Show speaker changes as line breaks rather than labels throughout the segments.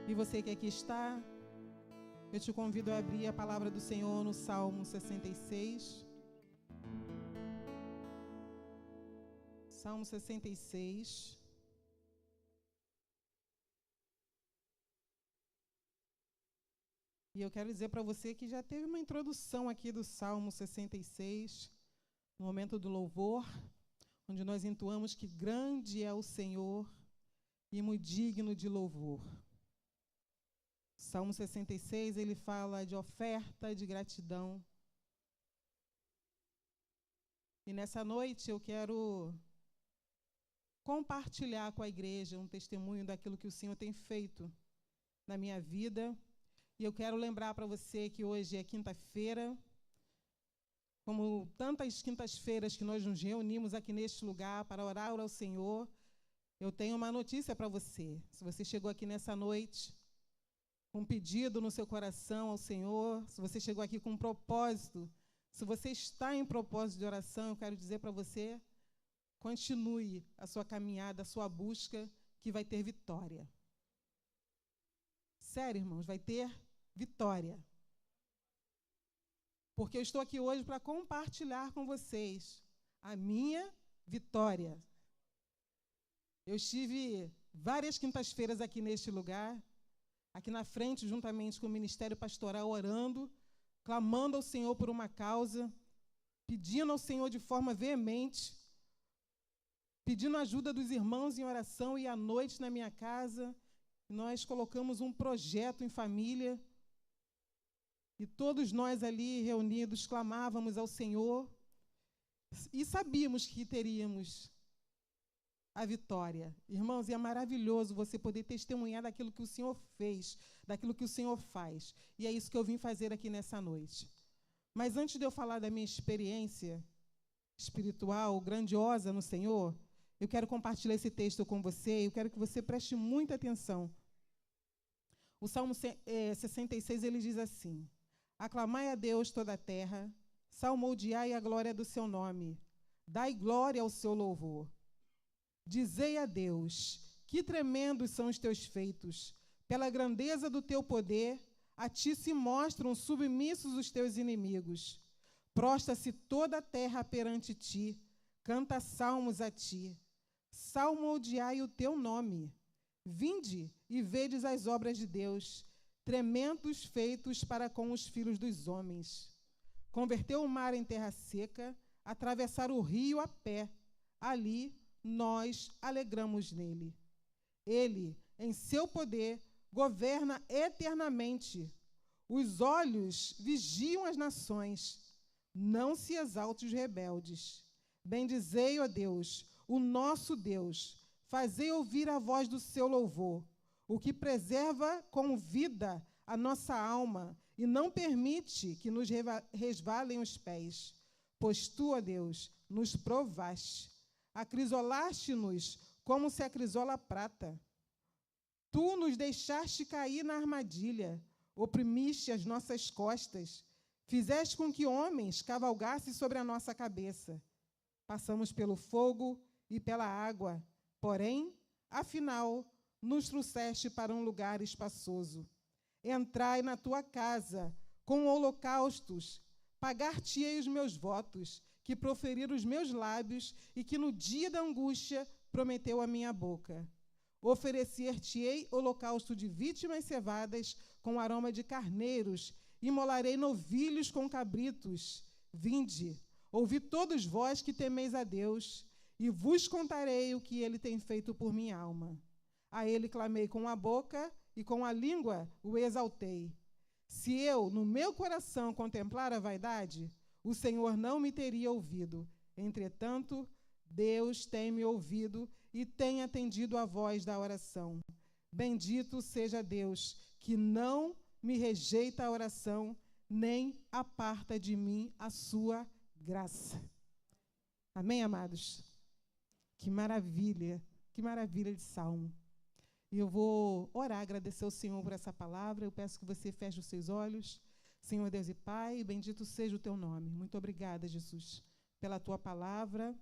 E você que aqui está, eu te convido a abrir a palavra do Senhor no Salmo 66. Salmo 66. E eu quero dizer para você que já teve uma introdução aqui do Salmo 66, no momento do louvor, onde nós entoamos que grande é o Senhor e muito digno de louvor. Salmo 66, ele fala de oferta de gratidão. E nessa noite eu quero compartilhar com a igreja um testemunho daquilo que o Senhor tem feito na minha vida. E eu quero lembrar para você que hoje é quinta-feira, como tantas quintas-feiras que nós nos reunimos aqui neste lugar para orar ao Senhor, eu tenho uma notícia para você. Se você chegou aqui nessa noite com um pedido no seu coração ao Senhor, se você chegou aqui com um propósito, se você está em propósito de oração, eu quero dizer para você, continue a sua caminhada, a sua busca, que vai ter vitória. Sério, irmãos, vai ter vitória. Porque eu estou aqui hoje para compartilhar com vocês a minha vitória. Eu estive várias quintas-feiras aqui neste lugar, aqui na frente, juntamente com o Ministério Pastoral, orando, clamando ao Senhor por uma causa, pedindo ao Senhor de forma veemente, pedindo ajuda dos irmãos em oração, e à noite na minha casa, nós colocamos um projeto em família, e todos nós ali reunidos clamávamos ao Senhor, e sabíamos que teríamos a vitória. Irmãos, e é maravilhoso você poder testemunhar daquilo que o Senhor fez, daquilo que o Senhor faz. E é isso que eu vim fazer aqui nessa noite. Mas antes de eu falar da minha experiência espiritual grandiosa no Senhor, eu quero compartilhar esse texto com você, e eu quero que você preste muita atenção. O Salmo 66, ele diz assim: aclamai a Deus toda a terra, salmodiai a glória do seu nome, dai glória ao seu louvor. Dizei a Deus, que tremendos são os teus feitos, pela grandeza do teu poder, a ti se mostram submissos os teus inimigos. Prostra-se toda a terra perante ti, canta salmos a ti. Salmodiai o teu nome. Vinde e vedes as obras de Deus, tremendos feitos para com os filhos dos homens. Converteu o mar em terra seca, atravessar o rio a pé. Ali nós alegramos nele. Ele, em seu poder, governa eternamente. Os olhos vigiam as nações. Não se exalte os rebeldes. Bendizei, ó Deus, o nosso Deus. Fazei ouvir a voz do seu louvor, o que preserva com vida a nossa alma e não permite que nos resvalem os pés. Pois tu, ó Deus, nos provaste. Acrisolaste-nos como se acrisola a prata. Tu nos deixaste cair na armadilha, oprimiste as nossas costas, fizeste com que homens cavalgassem sobre a nossa cabeça. Passamos pelo fogo e pela água, porém, afinal, nos trouxeste para um lugar espaçoso. Entrai na tua casa com holocaustos, pagar-te-ei os meus votos, que proferiram os meus lábios e que no dia da angústia prometeu a minha boca. Oferecer-te-ei holocausto de vítimas cevadas com aroma de carneiros, imolarei novilhos com cabritos. Vinde, ouvi todos vós que temeis a Deus, e vos contarei o que ele tem feito por minha alma. A ele clamei com a boca e com a língua o exaltei. Se eu, no meu coração, contemplar a vaidade, o Senhor não me teria ouvido. Entretanto, Deus tem me ouvido e tem atendido a voz da oração. Bendito seja Deus, que não me rejeita a oração, nem aparta de mim a sua graça. Amém, amados? Que maravilha de salmo. E eu vou orar, agradecer ao Senhor por essa palavra. Eu peço que você feche os seus olhos. Senhor Deus e Pai, bendito seja o teu nome. Muito obrigada, Jesus, pela tua palavra,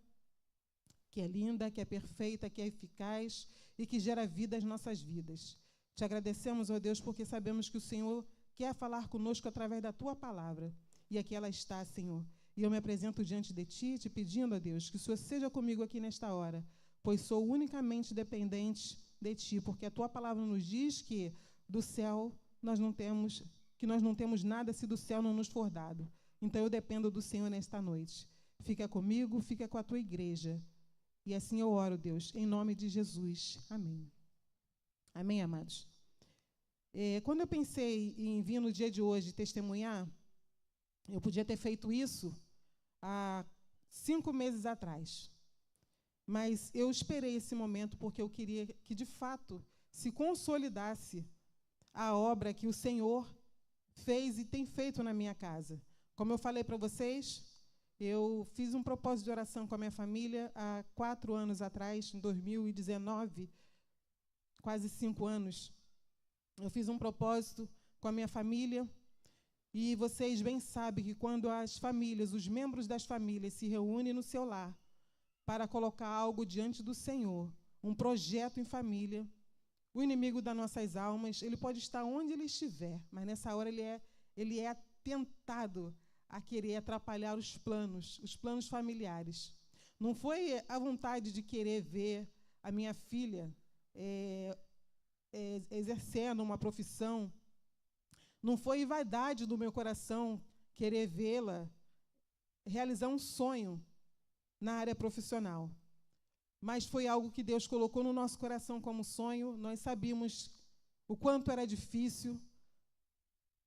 que é linda, que é perfeita, que é eficaz e que gera vida às nossas vidas. Te agradecemos, ó Deus, porque sabemos que o Senhor quer falar conosco através da Tua palavra. E aqui ela está, Senhor. E eu me apresento diante de Ti, te pedindo, ó Deus, que o Senhor seja comigo aqui nesta hora, pois sou unicamente dependente de Ti, porque a Tua palavra nos diz que do céu nós não temos nada se do céu não nos for dado. Então eu dependo do Senhor nesta noite. Fica comigo, fica com a Tua igreja. E assim eu oro, Deus, em nome de Jesus. Amém. Amém, amados? Quando eu pensei em vir no dia de hoje testemunhar, eu podia ter feito isso há 5 meses atrás. Mas eu esperei esse momento porque eu queria que, de fato, se consolidasse a obra que o Senhor fez e tem feito na minha casa. Como eu falei para vocês, eu fiz um propósito de oração com a minha família há 4 anos atrás, em 2019, quase 5 anos. Eu fiz um propósito com a minha família e vocês bem sabem que quando as famílias, os membros das famílias se reúnem no seu lar para colocar algo diante do Senhor, um projeto em família, o inimigo das nossas almas, ele pode estar onde ele estiver, mas nessa hora ele é tentado a querer atrapalhar os planos familiares. Não foi a vontade de querer ver a minha filha exercendo uma profissão, não foi vaidade do meu coração querer vê-la realizar um sonho na área profissional. Mas foi algo que Deus colocou no nosso coração como sonho. Nós sabíamos o quanto era difícil.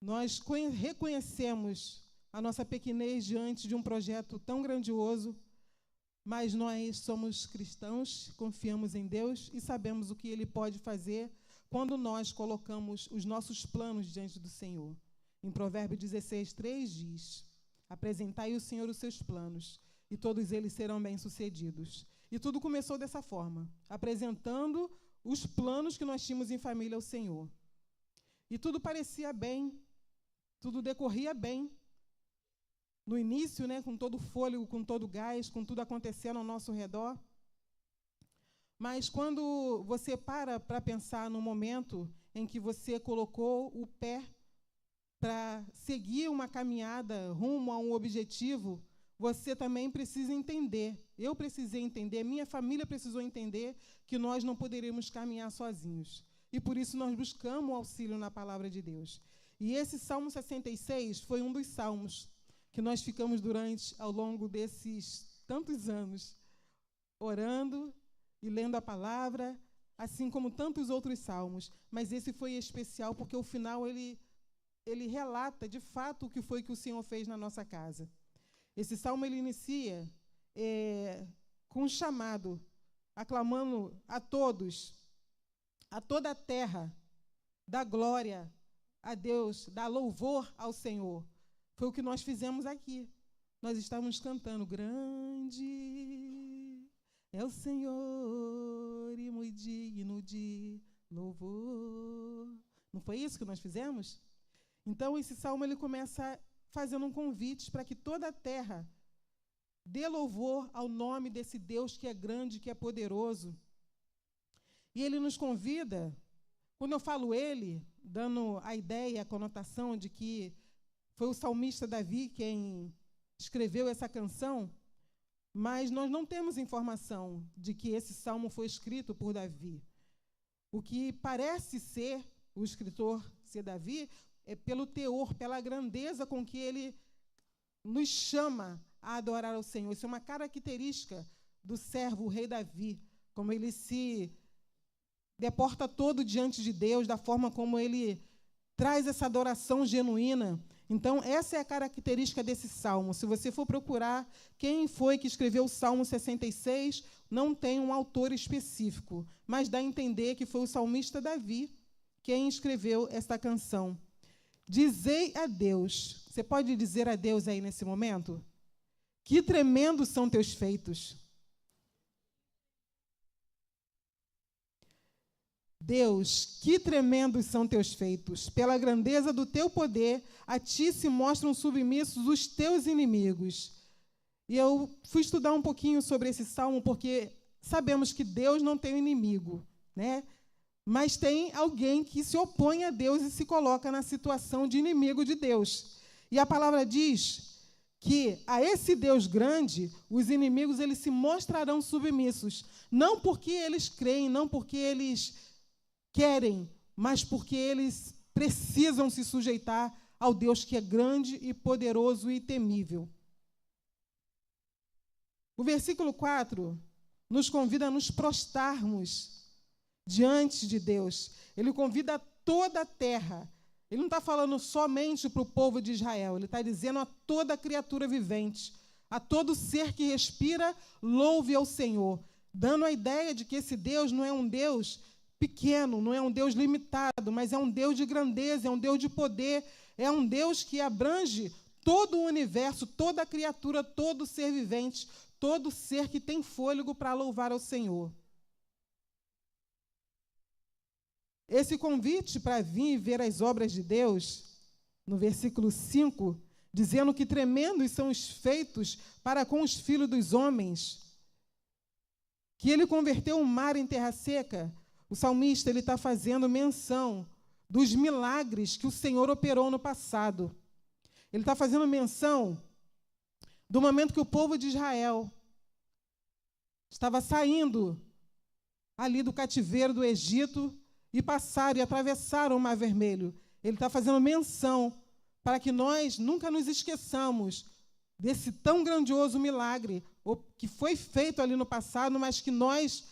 Nós reconhecemos a nossa pequenez diante de um projeto tão grandioso, mas nós somos cristãos, confiamos em Deus e sabemos o que Ele pode fazer quando nós colocamos os nossos planos diante do Senhor. Em Provérbios 16:3 diz: apresentai ao Senhor os seus planos, e todos eles serão bem-sucedidos. E tudo começou dessa forma, apresentando os planos que nós tínhamos em família ao Senhor. E tudo parecia bem, tudo decorria bem. No início, com todo o fôlego, com todo o gás, com tudo acontecendo ao nosso redor. Mas quando você para pensar no momento em que você colocou o pé para seguir uma caminhada rumo a um objetivo, você também precisa entender, eu precisei entender, minha família precisou entender que nós não poderíamos caminhar sozinhos. E por isso nós buscamos o auxílio na palavra de Deus. E esse Salmo 66 foi um dos salmos que nós ficamos ao longo desses tantos anos, orando e lendo a palavra, assim como tantos outros salmos. Mas esse foi especial porque, ao final, ele relata, de fato, o que foi que o Senhor fez na nossa casa. Esse salmo, ele inicia com um chamado, aclamando a todos, a toda a terra, dá glória a Deus, dá louvor ao Senhor. Foi o que nós fizemos aqui. Nós estávamos cantando, grande é o Senhor e muito digno de louvor. Não foi isso que nós fizemos? Então, esse salmo ele começa fazendo um convite para que toda a terra dê louvor ao nome desse Deus que é grande, que é poderoso. E ele nos convida, quando eu falo ele, dando a ideia, a conotação de que foi o salmista Davi quem escreveu essa canção, mas nós não temos informação de que esse salmo foi escrito por Davi. O que parece ser o escritor ser Davi é pelo teor, pela grandeza com que ele nos chama a adorar ao Senhor. Isso é uma característica do servo, o rei Davi, como ele se deporta todo diante de Deus, da forma como ele traz essa adoração genuína. Então, essa é a característica desse salmo. Se você for procurar quem foi que escreveu o Salmo 66, não tem um autor específico, mas dá a entender que foi o salmista Davi quem escreveu esta canção. Dizei a Deus, você pode dizer a Deus aí nesse momento? Que tremendos são teus feitos. Deus, que tremendos são teus feitos. Pela grandeza do teu poder, a ti se mostram submissos os teus inimigos. E eu fui estudar um pouquinho sobre esse salmo, porque sabemos que Deus não tem inimigo, né? mas tem alguém que se opõe a Deus e se coloca na situação de inimigo de Deus. E a palavra diz que a esse Deus grande, os inimigos eles se mostrarão submissos, não porque eles creem, não porque eles querem, mas porque eles precisam se sujeitar ao Deus que é grande e poderoso e temível. O versículo 4 nos convida a nos prostrarmos diante de Deus. Ele convida toda a terra. Ele não está falando somente para o povo de Israel, ele está dizendo a toda criatura vivente, a todo ser que respira, louve ao Senhor, dando a ideia de que esse Deus não é um Deus pequeno, não é um Deus limitado, mas é um Deus de grandeza, é um Deus de poder, é um Deus que abrange todo o universo, toda a criatura, todo ser vivente, todo ser que tem fôlego para louvar ao Senhor. Esse convite para vir e ver as obras de Deus, no versículo 5, dizendo que tremendos são os feitos para com os filhos dos homens, que ele converteu o mar em terra seca. O salmista está fazendo menção dos milagres que o Senhor operou no passado. Ele está fazendo menção do momento que o povo de Israel estava saindo ali do cativeiro do Egito e passaram e atravessaram o Mar Vermelho. Ele está fazendo menção para que nós nunca nos esqueçamos desse tão grandioso milagre que foi feito ali no passado, mas que nós,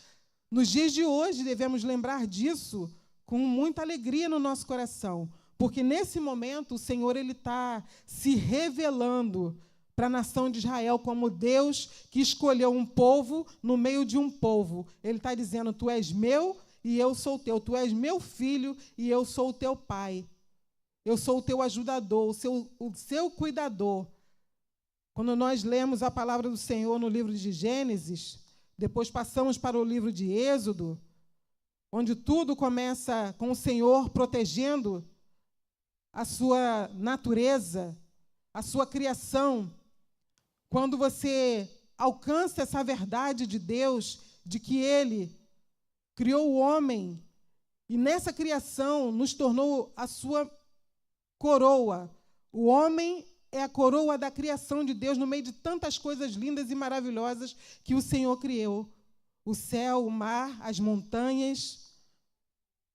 nos dias de hoje, devemos lembrar disso com muita alegria no nosso coração, porque nesse momento o Senhor está se revelando para a nação de Israel como Deus que escolheu um povo no meio de um povo. Ele está dizendo, tu és meu e eu sou teu, tu és meu filho e eu sou o teu pai. Eu sou o teu ajudador, o seu cuidador. Quando nós lemos a palavra do Senhor no livro de Gênesis, depois passamos para o livro de Êxodo, onde tudo começa com o Senhor protegendo a sua natureza, a sua criação. Quando você alcança essa verdade de Deus, de que Ele criou o homem e nessa criação nos tornou a sua coroa. O homem é a coroa da criação de Deus no meio de tantas coisas lindas e maravilhosas que o Senhor criou. O céu, o mar, as montanhas,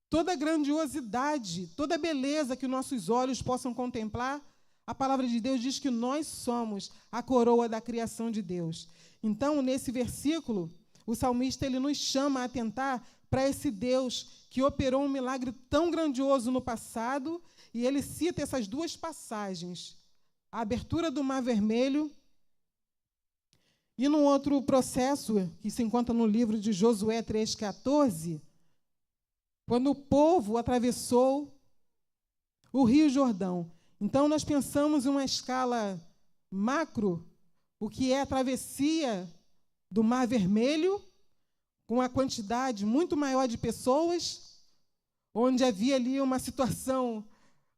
toda a grandiosidade, toda a beleza que nossos olhos possam contemplar, a palavra de Deus diz que nós somos a coroa da criação de Deus. Então, nesse versículo, o salmista ele nos chama a atentar para esse Deus que operou um milagre tão grandioso no passado, e ele cita essas duas passagens, a abertura do Mar Vermelho e num outro processo que se encontra no livro de Josué 3,14, quando o povo atravessou o Rio Jordão. Então, nós pensamos em uma escala macro, o que é a travessia do Mar Vermelho, com uma quantidade muito maior de pessoas, onde havia ali uma situação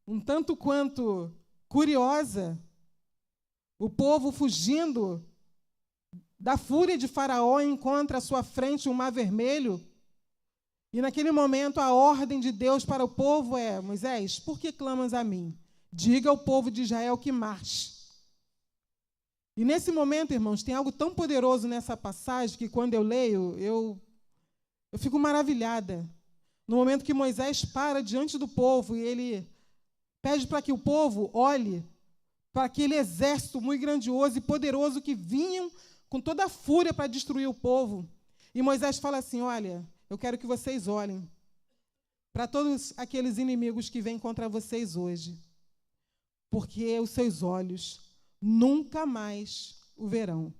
um tanto quanto curiosa, o povo fugindo da fúria de Faraó encontra à sua frente um Mar Vermelho, e naquele momento a ordem de Deus para o povo é: Moisés, por que clamas a mim? Diga ao povo de Israel que marche. E nesse momento, irmãos, tem algo tão poderoso nessa passagem que quando eu leio, eu fico maravilhada. No momento que Moisés para diante do povo e ele pede para que o povo olhe para aquele exército muito grandioso e poderoso que vinham com toda a fúria para destruir o povo. E Moisés fala assim: olha, eu quero que vocês olhem para todos aqueles inimigos que vêm contra vocês hoje, porque os seus olhos nunca mais o verão.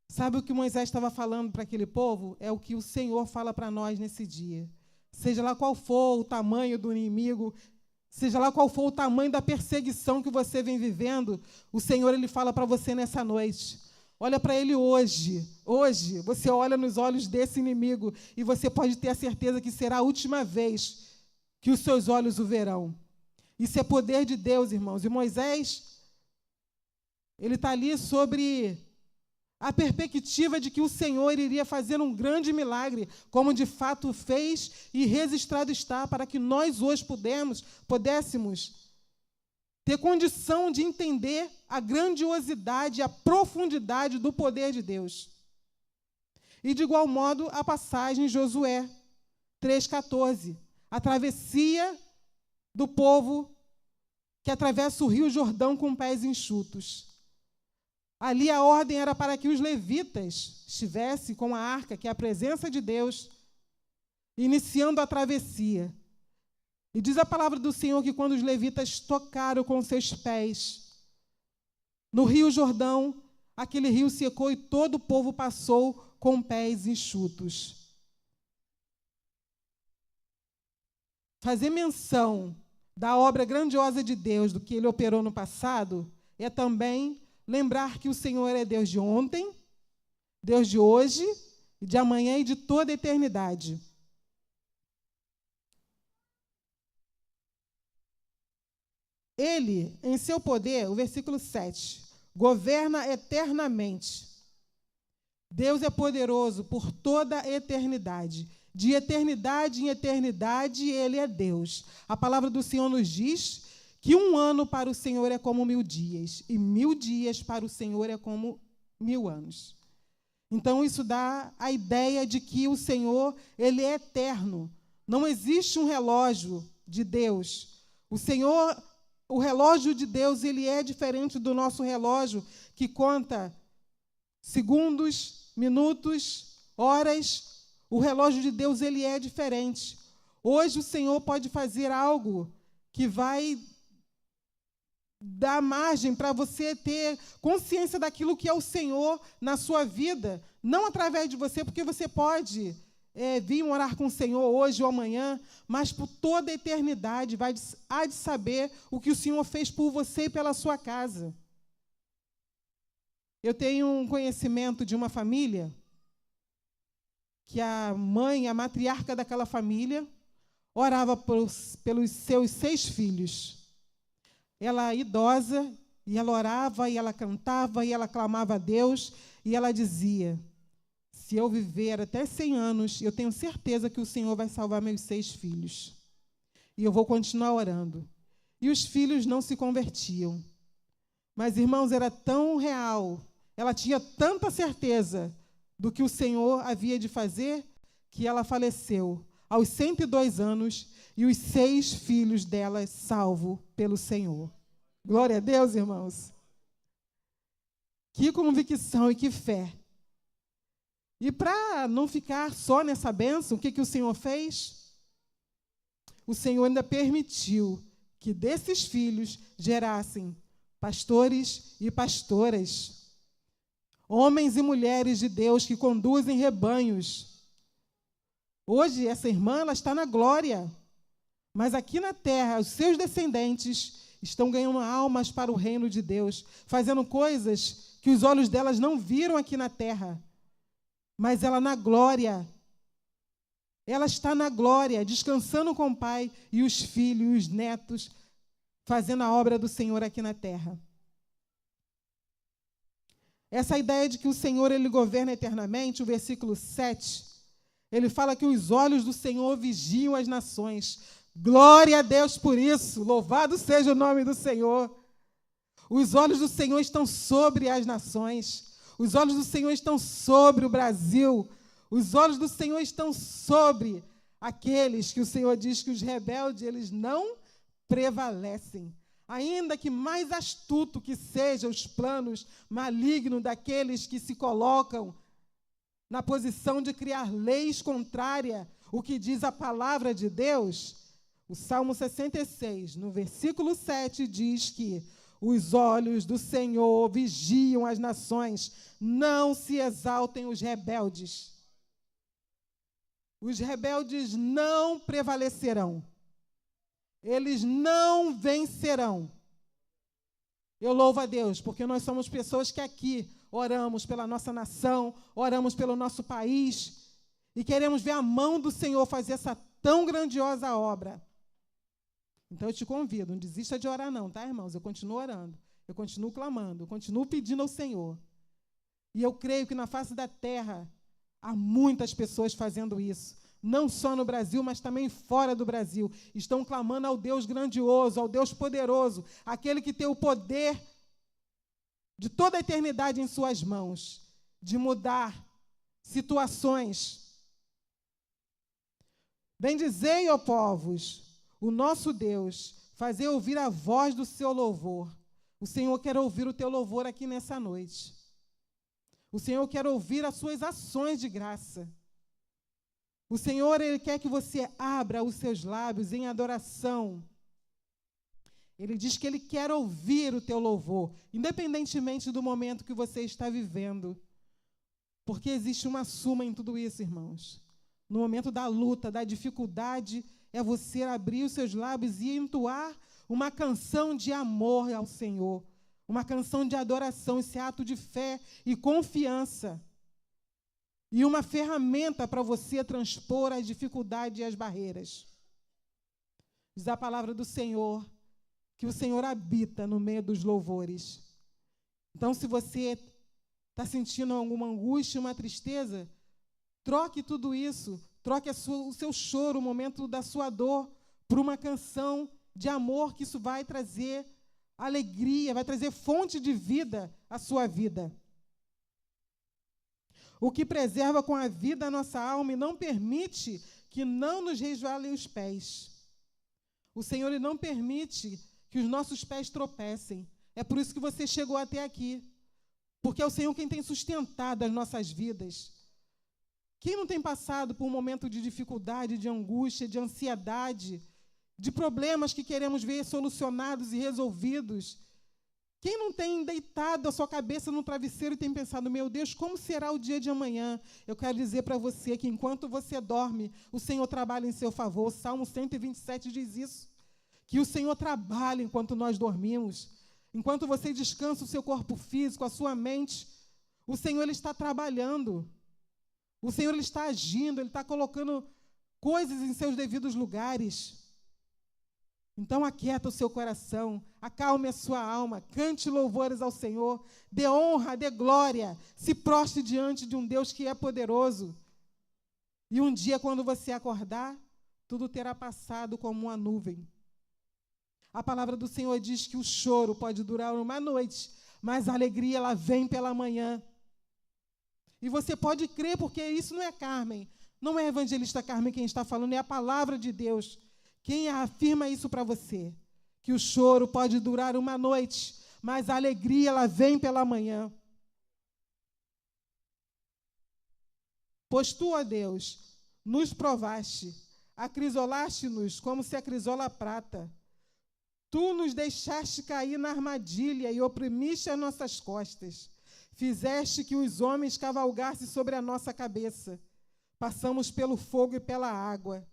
Sabe o que Moisés estava falando para aquele povo? É o que o Senhor fala para nós nesse dia. Seja lá qual for o tamanho do inimigo, seja lá qual for o tamanho da perseguição que você vem vivendo, o Senhor ele fala para você nessa noite. Olha para ele hoje. Hoje, você olha nos olhos desse inimigo e você pode ter a certeza que será a última vez que os seus olhos o verão. Isso é poder de Deus, irmãos. E Moisés, ele está ali sobre a perspectiva de que o Senhor iria fazer um grande milagre, como de fato fez e registrado está, para que nós hoje pudéssemos ter condição de entender a grandiosidade, a profundidade do poder de Deus. E, de igual modo, a passagem em Josué 3,14, a travessia do povo que atravessa o rio Jordão com pés enxutos. Ali a ordem era para que os levitas estivessem com a arca, que é a presença de Deus, iniciando a travessia. E diz a palavra do Senhor que quando os levitas tocaram com seus pés no rio Jordão, aquele rio secou e todo o povo passou com pés enxutos. Fazer menção da obra grandiosa de Deus, do que Ele operou no passado, é também lembrar que o Senhor é Deus de ontem, Deus de hoje, de amanhã e de toda a eternidade. Ele, em seu poder, o versículo 7, governa eternamente. Deus é poderoso por toda a eternidade. De eternidade em eternidade, Ele é Deus. A palavra do Senhor nos diz que 1 ano para o Senhor é como 1000 dias, e 1000 dias para o Senhor é como 1000 anos. Então, isso dá a ideia de que o Senhor, Ele é eterno. Não existe um relógio de Deus. O relógio de Deus, ele é diferente do nosso relógio, que conta segundos, minutos, horas. O relógio de Deus, ele é diferente. Hoje o Senhor pode fazer algo que vai dar margem para você ter consciência daquilo que é o Senhor na sua vida, não através de você, porque você pode vir morar com o Senhor hoje ou amanhã, mas por toda a eternidade há de saber o que o Senhor fez por você e pela sua casa. Eu tenho um conhecimento de uma família que a mãe, a matriarca daquela família, orava pelos seus 6 filhos. Ela idosa, e ela orava, e ela cantava, e ela clamava a Deus, e ela dizia: se eu viver até 100 anos, eu tenho certeza que o Senhor vai salvar meus 6 filhos. E eu vou continuar orando. E os filhos não se convertiam. Mas, irmãos, era tão real, ela tinha tanta certeza do que o Senhor havia de fazer, que ela faleceu aos 102 anos, e os 6 filhos dela salvos pelo Senhor. Glória a Deus, irmãos. Que convicção e que fé. E para não ficar só nessa bênção, o que o Senhor fez? O Senhor ainda permitiu que desses filhos gerassem pastores e pastoras, homens e mulheres de Deus que conduzem rebanhos. Hoje, essa irmã ela está na glória, mas aqui na terra, os seus descendentes estão ganhando almas para o reino de Deus, fazendo coisas que os olhos delas não viram aqui na terra. Mas ela na glória, ela está na glória, descansando com o Pai, e os filhos e os netos, fazendo a obra do Senhor aqui na terra. Essa ideia de que o Senhor ele governa eternamente, o versículo 7, ele fala que os olhos do Senhor vigiam as nações. Glória a Deus por isso, louvado seja o nome do Senhor. Os olhos do Senhor estão sobre as nações. Os olhos do Senhor estão sobre o Brasil. Os olhos do Senhor estão sobre aqueles que o Senhor diz que os rebeldes, eles não prevalecem. Ainda que mais astuto que sejam os planos malignos daqueles que se colocam na posição de criar leis contrárias ao que diz a palavra de Deus, o Salmo 66, no versículo 7, diz que os olhos do Senhor vigiam as nações, não se exaltem os rebeldes. Os rebeldes não prevalecerão. Eles não vencerão. Eu louvo a Deus, porque nós somos pessoas que aqui oramos pela nossa nação, oramos pelo nosso país, e queremos ver a mão do Senhor fazer essa tão grandiosa obra. Então eu te convido, não desista de orar não, tá, irmãos? Eu continuo orando, eu continuo clamando, eu continuo pedindo ao Senhor. E eu creio que na face da terra há muitas pessoas fazendo isso. Não só no Brasil, mas também fora do Brasil. Estão clamando ao Deus grandioso, ao Deus poderoso, aquele que tem o poder de toda a eternidade em suas mãos, de mudar situações. Bendizei, ó povos, o nosso Deus, fazer ouvir a voz do seu louvor. O Senhor quer ouvir o teu louvor aqui nessa noite. O Senhor quer ouvir as suas ações de graça. O Senhor, Ele quer que você abra os seus lábios em adoração. Ele diz que Ele quer ouvir o teu louvor, independentemente do momento que você está vivendo. Porque existe uma suma em tudo isso, irmãos. No momento da luta, da dificuldade, é você abrir os seus lábios e entoar uma canção de amor ao Senhor. Uma canção de adoração, esse ato de fé e confiança. E uma ferramenta para você transpor as dificuldades e as barreiras. Diz a palavra do Senhor, que o Senhor habita no meio dos louvores. Então, se você está sentindo alguma angústia, uma tristeza, troque tudo isso, troque o seu choro, o momento da sua dor, por uma canção de amor, que isso vai trazer alegria, vai trazer fonte de vida à sua vida. O que preserva com a vida a nossa alma e não permite que não nos resvalem os pés. O Senhor, Ele não permite que os nossos pés tropecem. É por isso que você chegou até aqui. Porque é o Senhor quem tem sustentado as nossas vidas. Quem não tem passado por um momento de dificuldade, de angústia, de ansiedade, de problemas que queremos ver solucionados e resolvidos? Quem não tem deitado a sua cabeça no travesseiro e tem pensado, meu Deus, como será o dia de amanhã? Eu quero dizer para você que enquanto você dorme, o Senhor trabalha em seu favor. O Salmo 127 diz isso, que o Senhor trabalha enquanto nós dormimos. Enquanto você descansa o seu corpo físico, a sua mente, o Senhor, Ele está trabalhando. O Senhor, Ele está agindo, Ele está colocando coisas em seus devidos lugares. Então, aquieta o seu coração, acalme a sua alma, cante louvores ao Senhor, dê honra, dê glória, se prostre diante de um Deus que é poderoso. E um dia, quando você acordar, tudo terá passado como uma nuvem. A palavra do Senhor diz que o choro pode durar uma noite, mas a alegria, ela vem pela manhã. E você pode crer, porque isso não é Carmen, não é a evangelista Carmen quem está falando, é a palavra de Deus. Quem afirma isso para você? Que o choro pode durar uma noite, mas a alegria, ela vem pela manhã. Pois tu, ó Deus, nos provaste, acrisolaste-nos como se acrisola a prata. Tu nos deixaste cair na armadilha e oprimiste as nossas costas. Fizeste que os homens cavalgassem sobre a nossa cabeça. Passamos pelo fogo e pela água.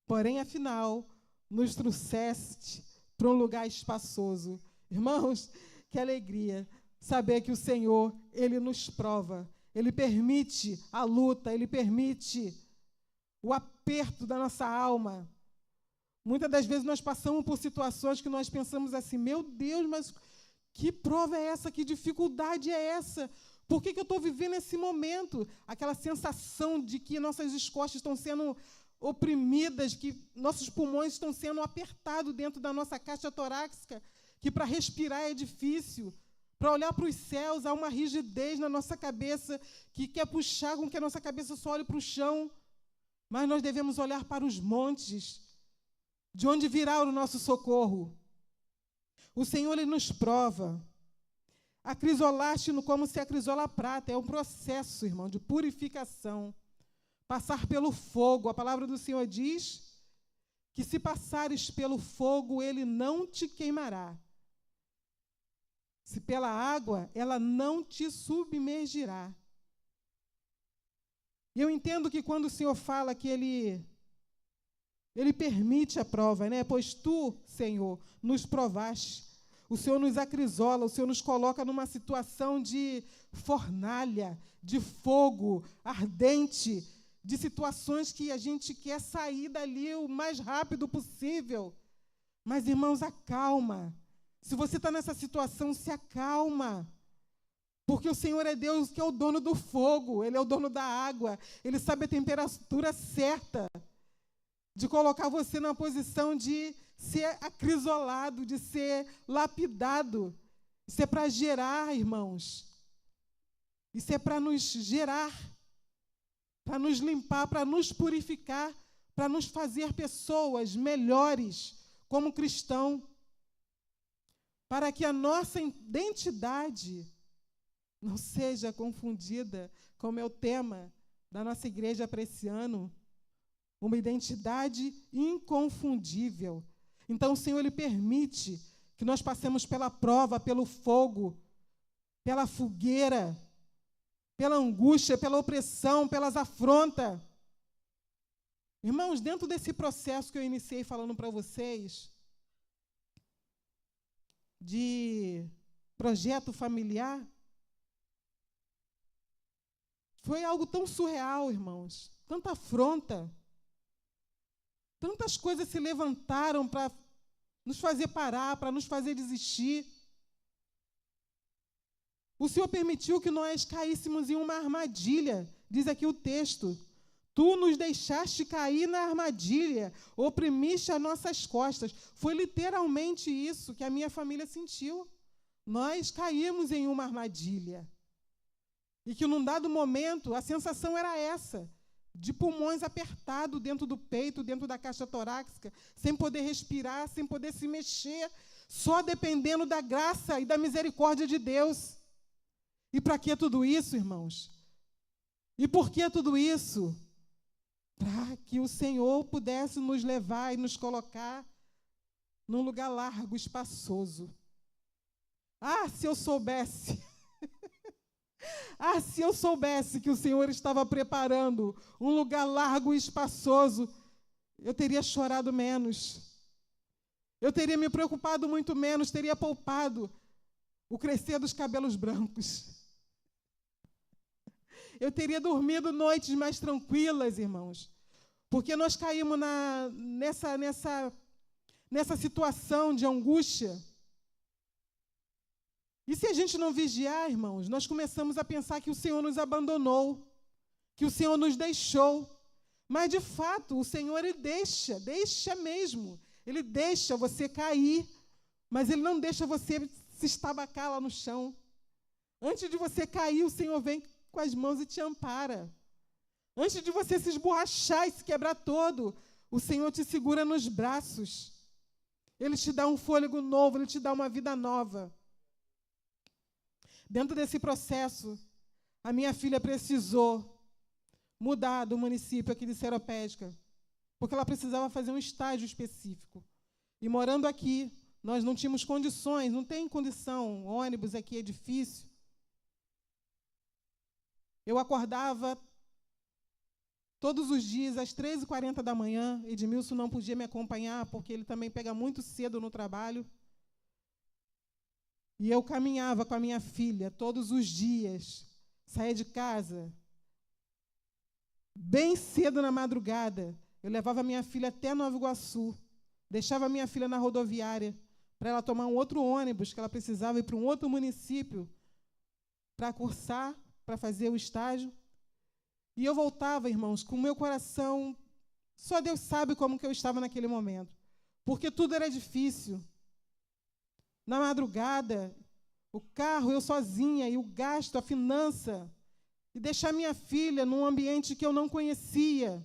Porém, afinal, nos trouxeste para um lugar espaçoso. Irmãos, que alegria saber que o Senhor, Ele nos prova. Ele permite a luta, Ele permite o aperto da nossa alma. Muitas das vezes nós passamos por situações que nós pensamos assim, meu Deus, mas que prova é essa? Que dificuldade é essa? Por que eu estou vivendo esse momento? Aquela sensação de que nossas costas estão sendo oprimidas, que nossos pulmões estão sendo apertados dentro da nossa caixa torácica, que para respirar é difícil, para olhar para os céus há uma rigidez na nossa cabeça, que quer puxar com que a nossa cabeça só olhe para o chão. Mas nós devemos olhar para os montes, de onde virá o nosso socorro. O Senhor, Ele nos prova. Acrisolaste-no como se acrisola a prata. É um processo, irmão, de purificação. Passar pelo fogo. A palavra do Senhor diz que se passares pelo fogo, ele não te queimará. Se pela água, ela não te submergirá. E eu entendo que quando o Senhor fala que Ele permite a prova, né? Pois tu, Senhor, nos provaste. O Senhor nos acrisola, o Senhor nos coloca numa situação de fornalha, de fogo ardente, de situações que a gente quer sair dali o mais rápido possível. Mas, irmãos, acalma. Se você está nessa situação, se acalma. Porque o Senhor é Deus que é o dono do fogo, Ele é o dono da água, Ele sabe a temperatura certa de colocar você na posição de ser acrisolado, de ser lapidado. Isso é para gerar, irmãos. Isso é para nos gerar, para nos limpar, para nos purificar, para nos fazer pessoas melhores como cristão, para que a nossa identidade não seja confundida, como é o tema da nossa igreja para esse ano, uma identidade inconfundível. Então, o Senhor, Ele permite que nós passemos pela prova, pelo fogo, pela fogueira, pela angústia, pela opressão, pelas afrontas. Irmãos, dentro desse processo que eu iniciei falando para vocês, de projeto familiar, foi algo tão surreal, irmãos, tanta afronta, tantas coisas se levantaram para nos fazer parar, para nos fazer desistir. O Senhor permitiu que nós caíssemos em uma armadilha, diz aqui o texto. Tu nos deixaste cair na armadilha, oprimiste as nossas costas. Foi literalmente isso que a minha família sentiu. Nós caímos em uma armadilha. E que num dado momento a sensação era essa, de pulmões apertados dentro do peito, dentro da caixa torácica, sem poder respirar, sem poder se mexer, só dependendo da graça e da misericórdia de Deus. E para que tudo isso, irmãos? E por que tudo isso? Para que o Senhor pudesse nos levar e nos colocar num lugar largo, espaçoso. Ah, se eu soubesse! Ah, se eu soubesse que o Senhor estava preparando um lugar largo e espaçoso, eu teria chorado menos. Eu teria me preocupado muito menos, teria poupado o crescer dos cabelos brancos. Eu teria dormido noites mais tranquilas, irmãos, porque nós caímos nessa situação de angústia. E se a gente não vigiar, irmãos, nós começamos a pensar que o Senhor nos abandonou, que o Senhor nos deixou. Mas, de fato, o Senhor, Ele deixa mesmo. Ele deixa você cair, mas Ele não deixa você se estabacar lá no chão. Antes de você cair, o Senhor vem com as mãos e te ampara. Antes de você se esborrachar e se quebrar todo, o Senhor te segura nos braços. Ele te dá um fôlego novo, Ele te dá uma vida nova. Dentro desse processo, a minha filha precisou mudar do município aqui de Seropédica, porque ela precisava fazer um estágio específico. E morando aqui, nós não tínhamos condições, não tem condição, ônibus aqui é difícil. Eu acordava todos os dias, às 3h40 da manhã. Edmilson não podia me acompanhar, porque ele também pega muito cedo no trabalho. E eu caminhava com a minha filha todos os dias, saía de casa, bem cedo na madrugada. Eu levava a minha filha até Nova Iguaçu, deixava a minha filha na rodoviária, para ela tomar um outro ônibus, que ela precisava ir para um outro município, para cursar, para fazer o estágio. E eu voltava, irmãos, com o meu coração, só Deus sabe como que eu estava naquele momento, porque tudo era difícil. Na madrugada, o carro, eu sozinha, e o gasto, a finança, e deixar minha filha num ambiente que eu não conhecia.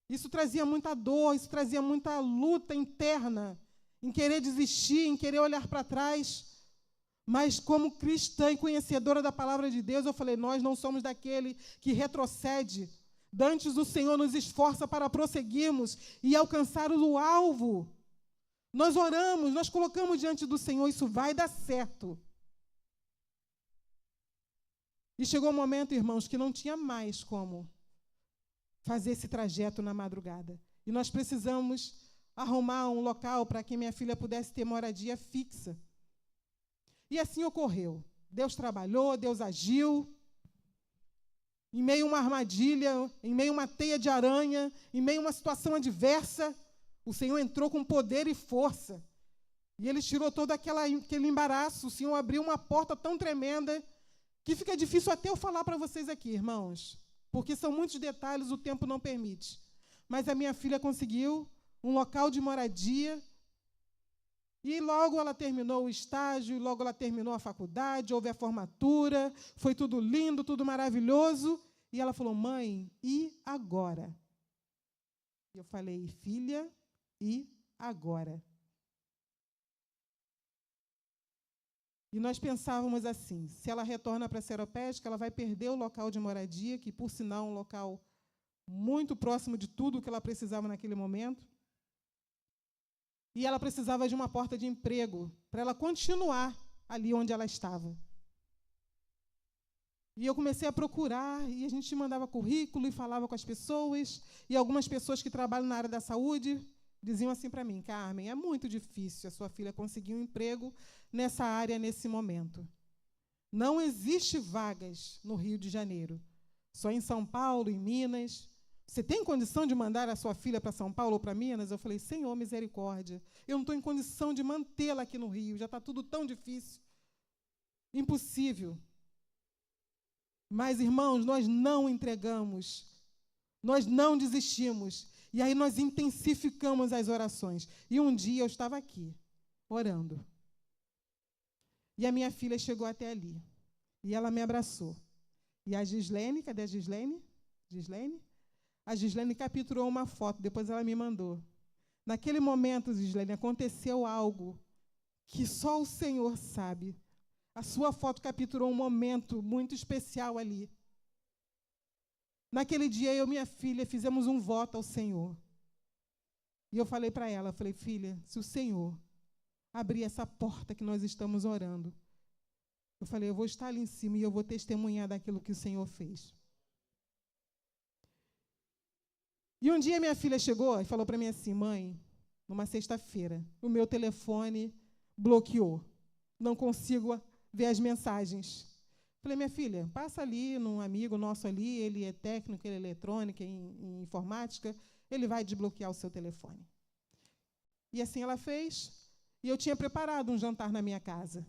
Isso trazia muita dor, isso trazia muita luta interna, em querer desistir, em querer olhar para trás. Mas como cristã e conhecedora da palavra de Deus, eu falei, nós não somos daquele que retrocede. Dantes o Senhor nos esforça para prosseguirmos e alcançar o alvo. Nós oramos, nós colocamos diante do Senhor, isso vai dar certo. E chegou um momento, irmãos, que não tinha mais como fazer esse trajeto na madrugada. E nós precisamos arrumar um local para que minha filha pudesse ter moradia fixa. E assim ocorreu. Deus trabalhou, Deus agiu. Em meio a uma armadilha, em meio a uma teia de aranha, em meio a uma situação adversa, o Senhor entrou com poder e força. E Ele tirou todo aquele embaraço. O Senhor abriu uma porta tão tremenda que fica difícil até eu falar para vocês aqui, irmãos, porque são muitos detalhes, o tempo não permite. Mas a minha filha conseguiu um local de moradia e logo ela terminou o estágio, logo ela terminou a faculdade, houve a formatura, foi tudo lindo, tudo maravilhoso. E ela falou, mãe, e agora? Eu falei, filha, e agora? E nós pensávamos assim, se ela retorna para a Seropédica, ela vai perder o local de moradia, que, por sinal, é um local muito próximo de tudo o que ela precisava naquele momento. E ela precisava de uma porta de emprego para ela continuar ali onde ela estava. E eu comecei a procurar, e a gente mandava currículo e falava com as pessoas, e algumas pessoas que trabalham na área da saúde diziam assim para mim, Carmen, é muito difícil a sua filha conseguir um emprego nessa área nesse momento. Não existe vagas no Rio de Janeiro, só em São Paulo, em Minas. Você tem condição de mandar a sua filha para São Paulo ou para Minas? Eu falei, Senhor, misericórdia, eu não estou em condição de mantê-la aqui no Rio, já está tudo tão difícil. Impossível. Mas, irmãos, nós não entregamos, nós não desistimos. E aí nós intensificamos as orações. E um dia eu estava aqui, orando. E a minha filha chegou até ali. E ela me abraçou. E a Gislene, cadê a Gislene? Gislene? A Gislene capturou uma foto, depois ela me mandou. Naquele momento, Gislene, aconteceu algo que só o Senhor sabe. A sua foto capturou um momento muito especial ali. Naquele dia, eu e minha filha fizemos um voto ao Senhor. E eu falei para ela, falei, filha, se o Senhor abrir essa porta que nós estamos orando, eu falei, eu vou estar ali em cima e eu vou testemunhar daquilo que o Senhor fez. E um dia minha filha chegou e falou para mim assim, mãe, numa sexta-feira, o meu telefone bloqueou. Não consigo ver as mensagens. Falei, minha filha, passa ali num amigo nosso ali, ele é técnico, ele é eletrônica, em informática, ele vai desbloquear o seu telefone. E assim ela fez, e eu tinha preparado um jantar na minha casa.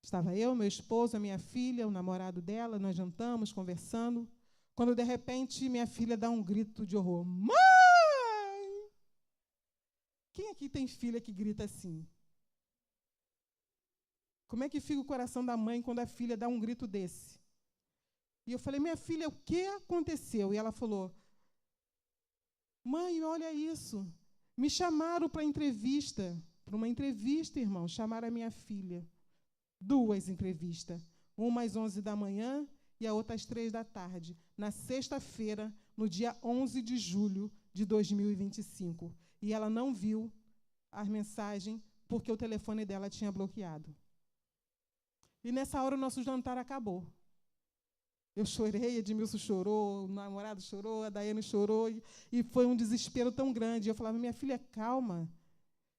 Estava eu, meu esposo, a minha filha, o namorado dela, nós jantamos, conversando, quando, de repente, minha filha dá um grito de horror. Mãe! Quem aqui tem filha que grita assim? Como é que fica o coração da mãe quando a filha dá um grito desse? E eu falei, minha filha, o que aconteceu? E ela falou, mãe, olha isso. Me chamaram para uma entrevista, irmão, chamaram a minha filha. 2 entrevistas. Uma às 11 da manhã e a outra às 3 da tarde. Na sexta-feira, no dia 11 de julho de 2025. E ela não viu a mensagem porque o telefone dela tinha bloqueado. E nessa hora o nosso jantar acabou. Eu chorei, Edmilson chorou, o namorado chorou, a Daiane chorou, e foi um desespero tão grande. Eu falava, minha filha, calma.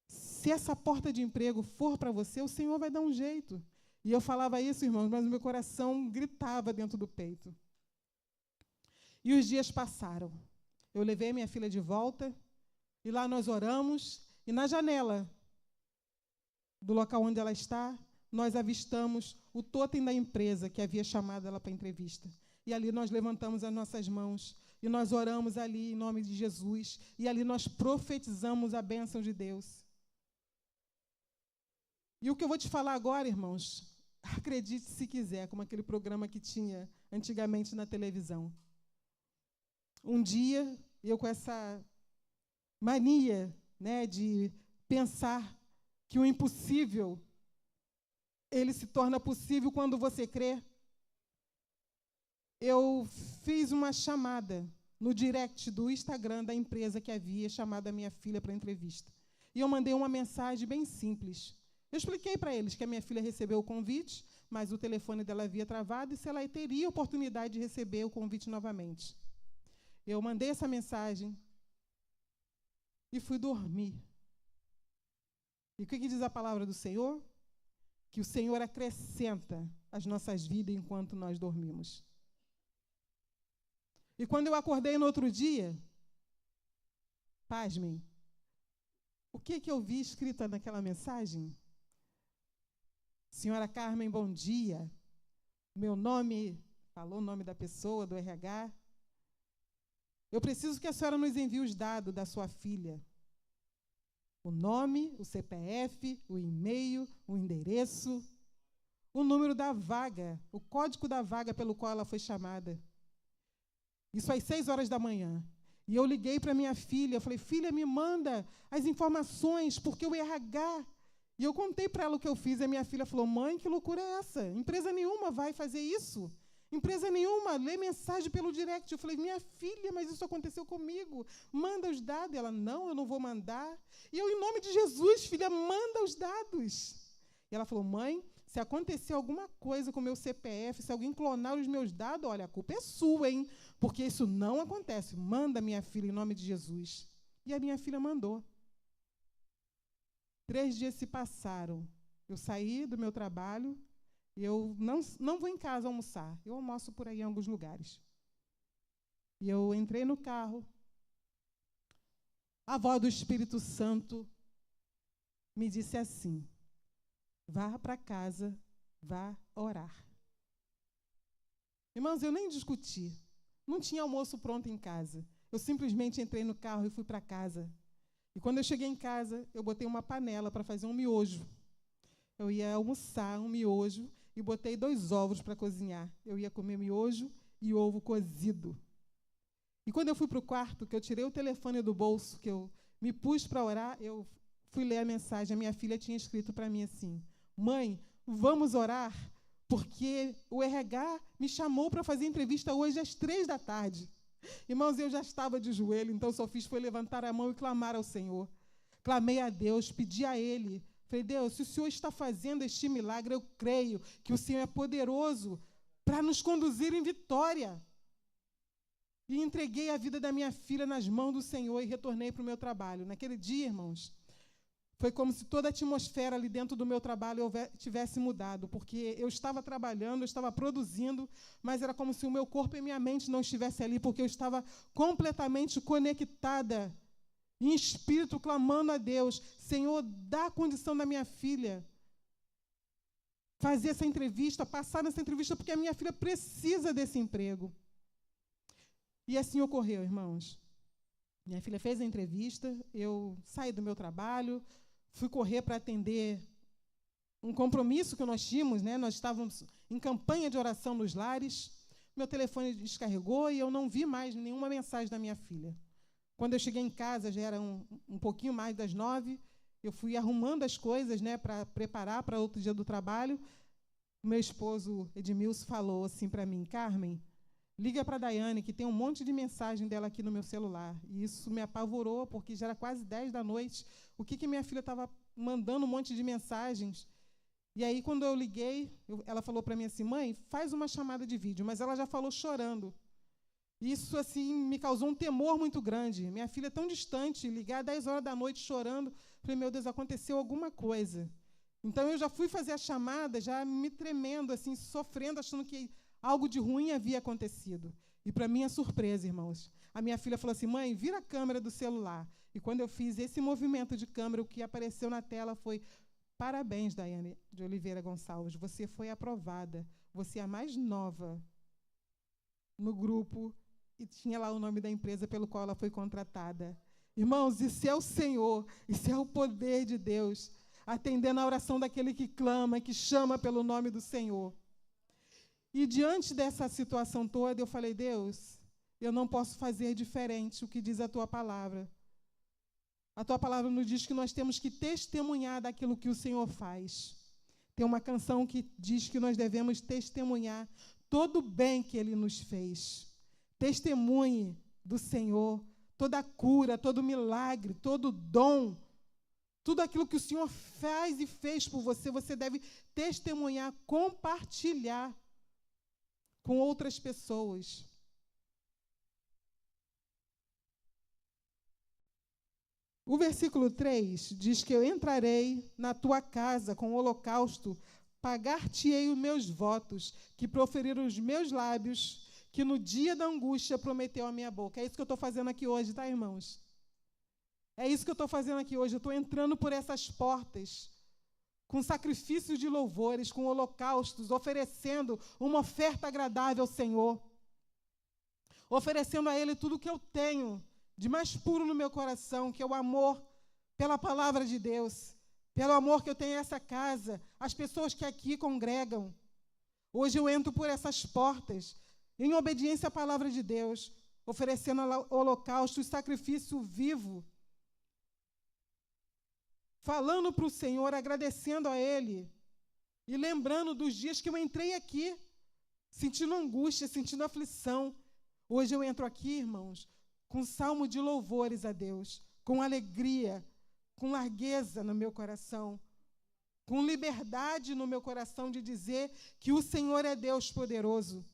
Se essa porta de emprego for para você, o Senhor vai dar um jeito. E eu falava isso, irmãos, mas o meu coração gritava dentro do peito. E os dias passaram. Eu levei minha filha de volta, e lá nós oramos, e na janela do local onde ela está, nós avistamos o totem da empresa que havia chamado ela para a entrevista. E ali nós levantamos as nossas mãos, e nós oramos ali em nome de Jesus, e ali nós profetizamos a bênção de Deus. E o que eu vou te falar agora, irmãos, acredite se quiser, como aquele programa que tinha antigamente na televisão. Um dia, eu com essa mania, né, de pensar que o impossível ele se torna possível quando você crê. Eu fiz uma chamada no direct do Instagram da empresa que havia chamado a minha filha para a entrevista. E eu mandei uma mensagem bem simples. Eu expliquei para eles que a minha filha recebeu o convite, mas o telefone dela havia travado e se ela teria a oportunidade de receber o convite novamente. Eu mandei essa mensagem e fui dormir. E o que diz a palavra do Senhor? Que o Senhor acrescenta as nossas vidas enquanto nós dormimos. E quando eu acordei no outro dia, pasmem, o que eu vi escrito naquela mensagem? Senhora Carmen, bom dia. meu nome, falou o nome da pessoa, do RH. Eu preciso que a senhora nos envie os dados da sua filha. O nome, o CPF, o e-mail, o endereço, o número da vaga, o código da vaga pelo qual ela foi chamada. Isso às 6 horas da manhã. E eu liguei para minha filha, eu falei, filha, me manda as informações, porque o RH... E eu contei para ela o que eu fiz, e a minha filha falou, mãe, que loucura é essa? Empresa nenhuma vai fazer isso. Empresa nenhuma, lê mensagem pelo direct. Eu falei, minha filha, mas isso aconteceu comigo. Manda os dados. Ela, não, eu não vou mandar. E eu, em nome de Jesus, filha, manda os dados. E ela falou, mãe, se acontecer alguma coisa com o meu CPF, se alguém clonar os meus dados, olha, a culpa é sua, hein? Porque isso não acontece. Manda, minha filha, em nome de Jesus. E a minha filha mandou. 3 dias se passaram. Eu saí do meu trabalho, e eu não vou em casa almoçar. Eu almoço por aí em alguns lugares. E eu entrei no carro. A voz do Espírito Santo me disse assim, vá para casa, vá orar. Irmãos, eu nem discuti. Não tinha almoço pronto em casa. Eu simplesmente entrei no carro e fui para casa. E quando eu cheguei em casa, eu botei uma panela para fazer um miojo. Eu ia almoçar um miojo e botei 2 ovos para cozinhar. Eu ia comer miojo e ovo cozido. E quando eu fui para o quarto, que eu tirei o telefone do bolso, que eu me pus para orar, eu fui ler a mensagem. A minha filha tinha escrito para mim assim, mãe, vamos orar, porque o RH me chamou para fazer entrevista hoje às 3 da tarde. Irmãos, eu já estava de joelho, então só fiz foi levantar a mão e clamar ao Senhor. Clamei a Deus, pedi a Ele. Falei, Deus, se o Senhor está fazendo este milagre, eu creio que o Senhor é poderoso para nos conduzir em vitória. E entreguei a vida da minha filha nas mãos do Senhor e retornei para o meu trabalho. Naquele dia, irmãos, foi como se toda a atmosfera ali dentro do meu trabalho tivesse mudado, porque eu estava trabalhando, eu estava produzindo, mas era como se o meu corpo e minha mente não estivessem ali, porque eu estava completamente conectada, em espírito, clamando a Deus, Senhor, dá a condição da minha filha fazer essa entrevista, passar nessa entrevista, porque a minha filha precisa desse emprego. E assim ocorreu, irmãos. Minha filha fez a entrevista, eu saí do meu trabalho, fui correr para atender um compromisso que nós tínhamos, né? Nós estávamos em campanha de oração nos lares, meu telefone descarregou e eu não vi mais nenhuma mensagem da minha filha. Quando eu cheguei em casa, já era um pouquinho mais das 9, eu fui arrumando as coisas, né, para preparar para outro dia do trabalho. O meu esposo, Edmilson, falou assim para mim, Carmen, liga para a Daiane, que tem um monte de mensagem dela aqui no meu celular. E isso me apavorou, porque já era quase 10 da noite. O que minha filha estava mandando um monte de mensagens? E aí, quando eu liguei, ela falou para mim assim, mãe, faz uma chamada de vídeo. Mas ela já falou chorando. Isso, assim, me causou um temor muito grande. Minha filha tão distante, ligar às 10 horas da noite chorando. Falei, meu Deus, aconteceu alguma coisa. Então, eu já fui fazer a chamada, já me tremendo, assim, sofrendo, achando que algo de ruim havia acontecido. E, para minha surpresa, irmãos, a minha filha falou assim, mãe, vira a câmera do celular. E, quando eu fiz esse movimento de câmera, o que apareceu na tela foi, parabéns, Daiane de Oliveira Gonçalves, você foi aprovada. Você é a mais nova no grupo, e tinha lá o nome da empresa pelo qual ela foi contratada. Irmãos, isso é o Senhor, isso é o poder de Deus, atendendo a oração daquele que clama, que chama pelo nome do Senhor. E diante dessa situação toda, eu falei, Deus, eu não posso fazer diferente o que diz a Tua palavra. A Tua palavra nos diz que nós temos que testemunhar daquilo que o Senhor faz. Tem uma canção que diz que nós devemos testemunhar todo o bem que Ele nos fez. Testemunhe do Senhor, toda a cura, todo o milagre, todo o dom, tudo aquilo que o Senhor faz e fez por você, você deve testemunhar, compartilhar com outras pessoas. O versículo 3 diz que eu entrarei na tua casa com o holocausto, pagar-te-ei os meus votos, que proferiram os meus lábios, que no dia da angústia prometeu a minha boca. É isso que eu estou fazendo aqui hoje, tá, irmãos? É isso que eu estou fazendo aqui hoje. Eu estou entrando por essas portas com sacrifícios de louvores, com holocaustos, oferecendo uma oferta agradável ao Senhor, oferecendo a Ele tudo o que eu tenho de mais puro no meu coração, que é o amor pela palavra de Deus, pelo amor que eu tenho a essa casa, as pessoas que aqui congregam. Hoje eu entro por essas portas, em obediência à palavra de Deus, oferecendo holocausto e sacrifício vivo, falando para o Senhor, agradecendo a Ele, e lembrando dos dias que eu entrei aqui, sentindo angústia, sentindo aflição. Hoje eu entro aqui, irmãos, com salmo de louvores a Deus, com alegria, com largueza no meu coração, com liberdade no meu coração de dizer que o Senhor é Deus poderoso.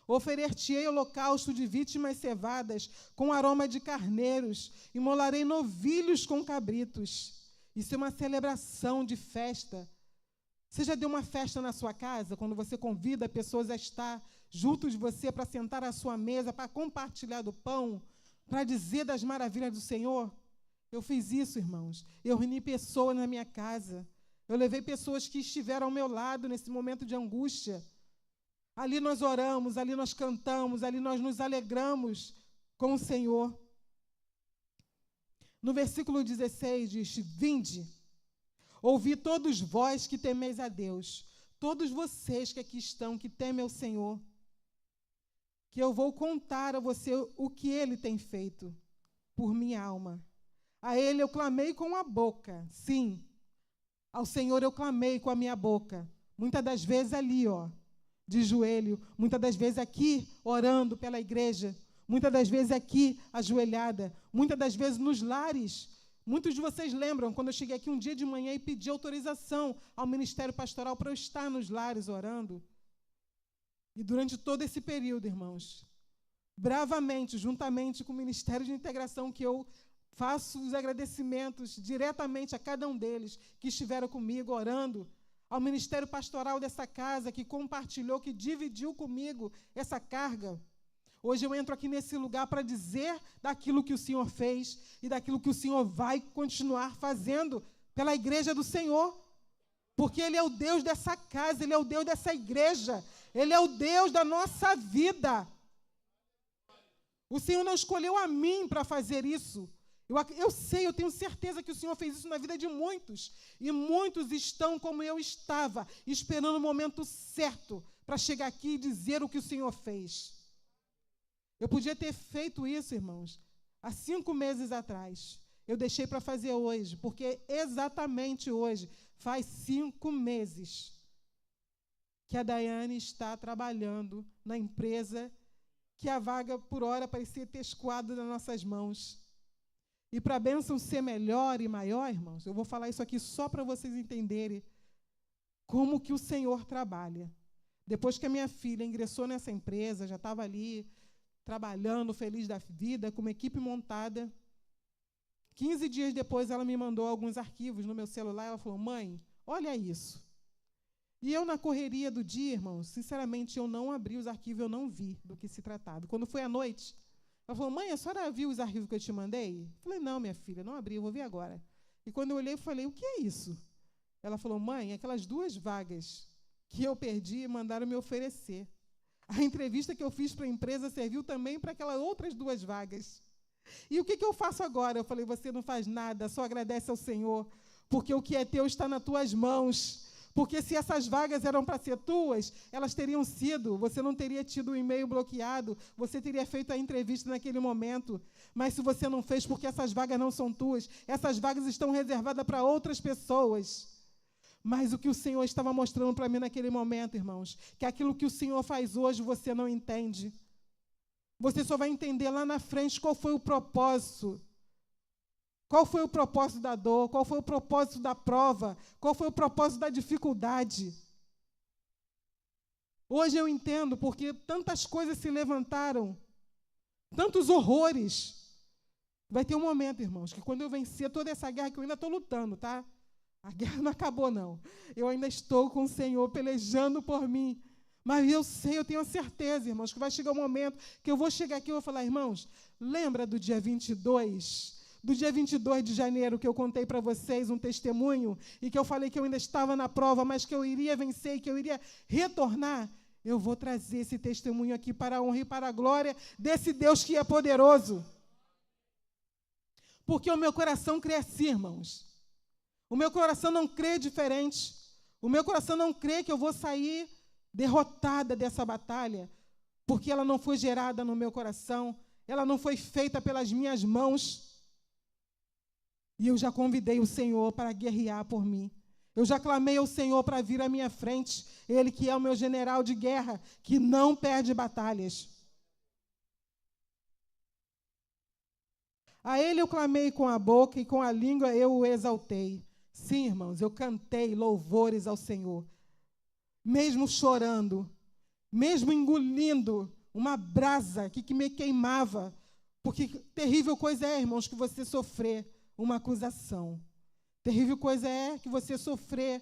Oferecer-te-ei holocausto de vítimas cevadas com aroma de carneiros, imolarei novilhos com cabritos. Isso é uma celebração de festa. Você já deu uma festa na sua casa, quando você convida pessoas a estar junto de você, para sentar à sua mesa, para compartilhar do pão, para dizer das maravilhas do Senhor? Eu fiz isso, irmãos. Eu reuni pessoas na minha casa. Eu levei pessoas que estiveram ao meu lado nesse momento de angústia. Ali nós oramos, ali nós cantamos, ali nós nos alegramos com o Senhor. No versículo 16 diz: vinde, ouvi todos vós que temeis a Deus, todos vocês que aqui estão, que temem ao Senhor, que eu vou contar a você o que Ele tem feito por minha alma. A Ele eu clamei com a boca, sim, ao Senhor eu clamei com a minha boca, muitas das vezes ali, de joelho, muitas das vezes aqui, orando pela igreja, muitas das vezes aqui, ajoelhada, muitas das vezes nos lares. Muitos de vocês lembram, quando eu cheguei aqui um dia de manhã e pedi autorização ao Ministério Pastoral para eu estar nos lares orando. E durante todo esse período, irmãos, bravamente, juntamente com o Ministério de Integração, que eu faço os agradecimentos diretamente a cada um deles que estiveram comigo orando, ao Ministério Pastoral dessa casa, que compartilhou, que dividiu comigo essa carga. Hoje eu entro aqui nesse lugar para dizer daquilo que o Senhor fez e daquilo que o Senhor vai continuar fazendo pela igreja do Senhor. Porque Ele é o Deus dessa casa, Ele é o Deus dessa igreja, Ele é o Deus da nossa vida. O Senhor não escolheu a mim para fazer isso. Eu sei, eu tenho certeza que o Senhor fez isso na vida de muitos. E muitos estão como eu estava, esperando o momento certo para chegar aqui e dizer o que o Senhor fez. Eu podia ter feito isso, irmãos, há 5 meses atrás. Eu deixei para fazer hoje, porque exatamente hoje faz 5 meses que a Daiane está trabalhando na empresa que a vaga, por hora, parecia ter escoado nas nossas mãos. E para a bênção ser melhor e maior, irmãos, eu vou falar isso aqui só para vocês entenderem como que o Senhor trabalha. Depois que a minha filha ingressou nessa empresa, já estava ali trabalhando, feliz da vida, com uma equipe montada. 15 dias depois, ela me mandou alguns arquivos no meu celular. Ela falou: mãe, olha isso. E eu, na correria do dia, irmãos, sinceramente, eu não abri os arquivos, eu não vi do que se tratava. Quando foi à noite, ela falou: mãe, a senhora viu os arquivos que eu te mandei? Eu falei: não, minha filha, não abri, eu vou ver agora. E quando eu olhei, eu falei: o que é isso? Ela falou: mãe, aquelas 2 vagas que eu perdi, mandaram me oferecer. A entrevista que eu fiz para a empresa serviu também para aquelas outras 2 vagas. E o que eu faço agora? Eu falei: você não faz nada, só agradece ao Senhor, porque o que é teu está nas tuas mãos. Porque se essas vagas eram para ser tuas, elas teriam sido, você não teria tido o e-mail bloqueado, você teria feito a entrevista naquele momento. Mas se você não fez, porque essas vagas não são tuas, essas vagas estão reservadas para outras pessoas. Mas o que o Senhor estava mostrando para mim naquele momento, irmãos, que aquilo que o Senhor faz hoje, você não entende. Você só vai entender lá na frente qual foi o propósito. Qual foi o propósito da dor? Qual foi o propósito da prova? Qual foi o propósito da dificuldade? Hoje eu entendo porque tantas coisas se levantaram, tantos horrores. Vai ter um momento, irmãos, que quando eu vencer toda essa guerra, que eu ainda estou lutando, tá? A guerra não acabou, não. Eu ainda estou com o Senhor pelejando por mim. Mas eu sei, eu tenho a certeza, irmãos, que vai chegar um momento que eu vou chegar aqui e vou falar: irmãos, lembra do dia 22 do dia 22 de janeiro, que eu contei para vocês um testemunho, e que eu falei que eu ainda estava na prova, mas que eu iria vencer e que eu iria retornar, eu vou trazer esse testemunho aqui para a honra e para a glória desse Deus que é poderoso. Porque o meu coração crê assim, irmãos. O meu coração não crê diferente. O meu coração não crê que eu vou sair derrotada dessa batalha, porque ela não foi gerada no meu coração, ela não foi feita pelas minhas mãos. E eu já convidei o Senhor para guerrear por mim. Eu já clamei ao Senhor para vir à minha frente. Ele que é o meu general de guerra, que não perde batalhas. A Ele eu clamei com a boca e com a língua eu o exaltei. Sim, irmãos, eu cantei louvores ao Senhor. Mesmo chorando, mesmo engolindo uma brasa que me queimava. Porque terrível coisa é, irmãos, que você sofrer uma acusação. Terrível coisa é que você sofrer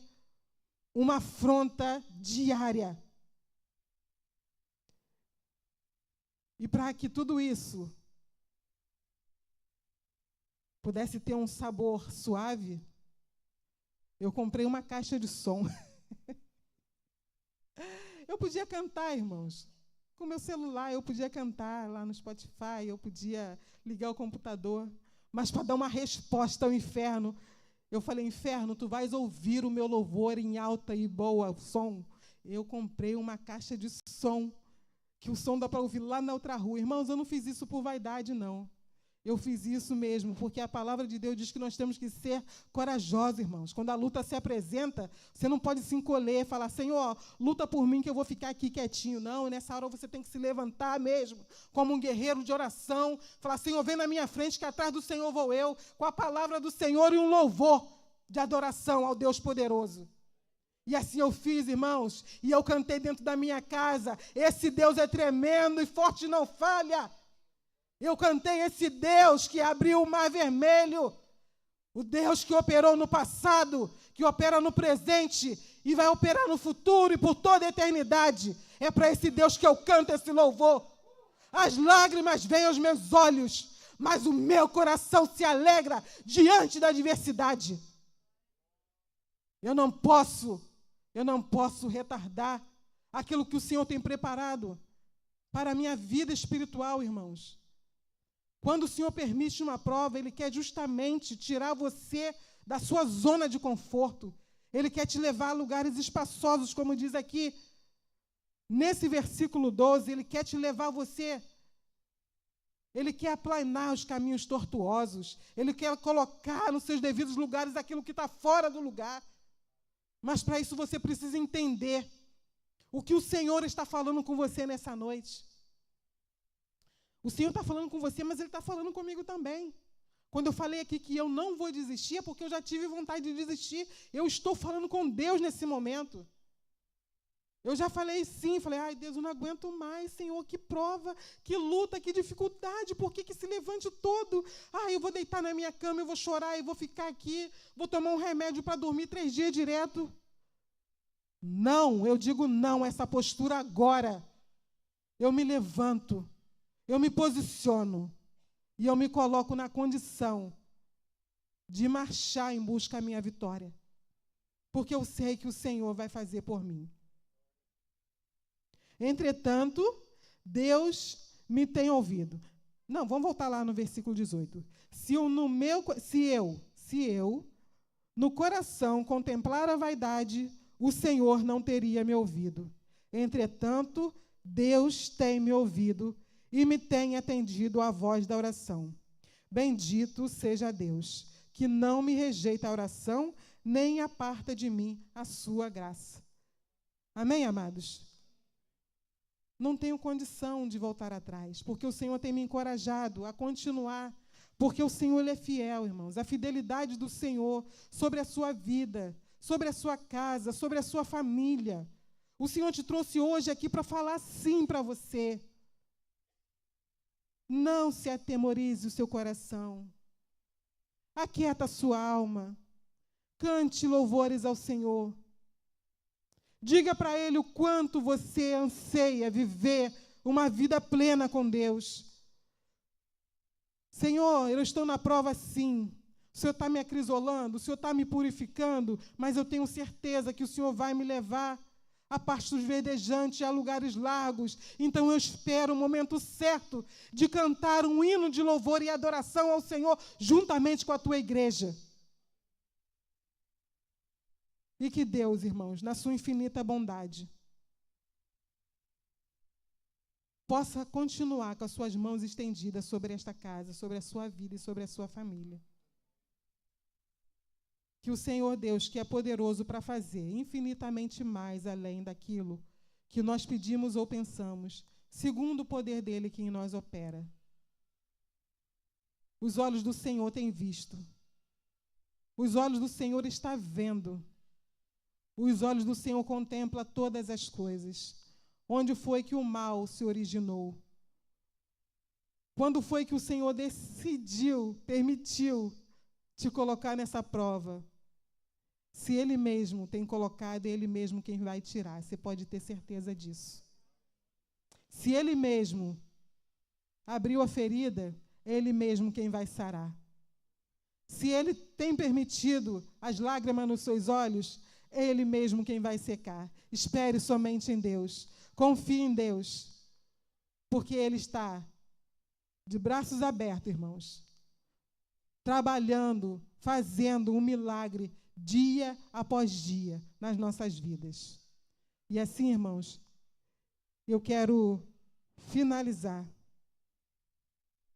uma afronta diária. E para que tudo isso pudesse ter um sabor suave, eu comprei uma caixa de som. Eu podia cantar, irmãos. Com meu celular, eu podia cantar lá no Spotify, eu podia ligar o computador. Mas para dar uma resposta ao inferno, eu falei, inferno, tu vais ouvir o meu louvor em alta e boa som. Eu comprei uma caixa de som, que o som dá para ouvir lá na outra rua. Irmãos, eu não fiz isso por vaidade, não. Eu fiz isso mesmo, porque a palavra de Deus diz que nós temos que ser corajosos, irmãos. Quando a luta se apresenta, você não pode se encolher, falar, Senhor, luta por mim que eu vou ficar aqui quietinho. Não, nessa hora você tem que se levantar mesmo, como um guerreiro de oração, falar, Senhor, vem na minha frente, que atrás do Senhor vou eu, com a palavra do Senhor e um louvor de adoração ao Deus poderoso. E assim eu fiz, irmãos, e eu cantei dentro da minha casa, esse Deus é tremendo e forte não falha. Eu cantei esse Deus que abriu o mar vermelho, o Deus que operou no passado, que opera no presente e vai operar no futuro e por toda a eternidade. É para esse Deus que eu canto esse louvor. As lágrimas vêm aos meus olhos, mas o meu coração se alegra diante da adversidade. Eu não posso retardar aquilo que o Senhor tem preparado para a minha vida espiritual, irmãos. Quando o Senhor permite uma prova, Ele quer justamente tirar você da sua zona de conforto. Ele quer te levar a lugares espaçosos, como diz aqui, nesse versículo 12, Ele quer te levar você. Ele quer aplanar os caminhos tortuosos. Ele quer colocar nos seus devidos lugares aquilo que está fora do lugar. Mas para isso você precisa entender o que o Senhor está falando com você nessa noite. O Senhor está falando com você, mas Ele está falando comigo também. Quando eu falei aqui que eu não vou desistir, é porque eu já tive vontade de desistir. Eu estou falando com Deus nesse momento. Eu já falei sim, falei, ai Deus, eu não aguento mais, Senhor, que prova, que luta, que dificuldade, por que se levante todo? Ai, eu vou deitar na minha cama, eu vou chorar, eu vou ficar aqui, vou tomar um remédio para dormir 3 dias direto. Não, eu digo não, essa postura agora. Eu me levanto. Eu me posiciono e eu me coloco na condição de marchar em busca da minha vitória, porque eu sei que o Senhor vai fazer por mim. Entretanto, Deus me tem ouvido. Não, vamos voltar lá no versículo 18. Se eu no coração contemplar a vaidade, o Senhor não teria me ouvido. Entretanto, Deus tem me ouvido e me tem atendido à voz da oração. Bendito seja Deus, que não me rejeita a oração, nem aparta de mim a sua graça. Amém, amados? Não tenho condição de voltar atrás, porque o Senhor tem me encorajado a continuar, porque o Senhor Ele é fiel, irmãos. A fidelidade do Senhor sobre a sua vida, sobre a sua casa, sobre a sua família. O Senhor te trouxe hoje aqui para falar sim para você. Não se atemorize o seu coração. Aquieta a sua alma. Cante louvores ao Senhor. Diga para Ele o quanto você anseia viver uma vida plena com Deus. Senhor, eu estou na prova sim. O Senhor está me acrisolando, o Senhor está me purificando, mas eu tenho certeza que o Senhor vai me levar a pastos verdejantes, a lugares largos. Então eu espero o momento certo de cantar um hino de louvor e adoração ao Senhor, juntamente com a tua igreja. E que Deus, irmãos, na sua infinita bondade, possa continuar com as suas mãos estendidas sobre esta casa, sobre a sua vida e sobre a sua família. Que o Senhor Deus, que é poderoso para fazer infinitamente mais além daquilo que nós pedimos ou pensamos, segundo o poder dele que em nós opera. Os olhos do Senhor têm visto. Os olhos do Senhor estão vendo. Os olhos do Senhor contemplam todas as coisas. Onde foi que o mal se originou? Quando foi que o Senhor decidiu, permitiu te colocar nessa prova? Se Ele mesmo tem colocado, é Ele mesmo quem vai tirar. Você pode ter certeza disso. Se Ele mesmo abriu a ferida, é Ele mesmo quem vai sarar. Se Ele tem permitido as lágrimas nos seus olhos, é Ele mesmo quem vai secar. Espere somente em Deus. Confie em Deus. Porque Ele está de braços abertos, irmãos, trabalhando, fazendo um milagre dia após dia nas nossas vidas. E assim, irmãos, eu quero finalizar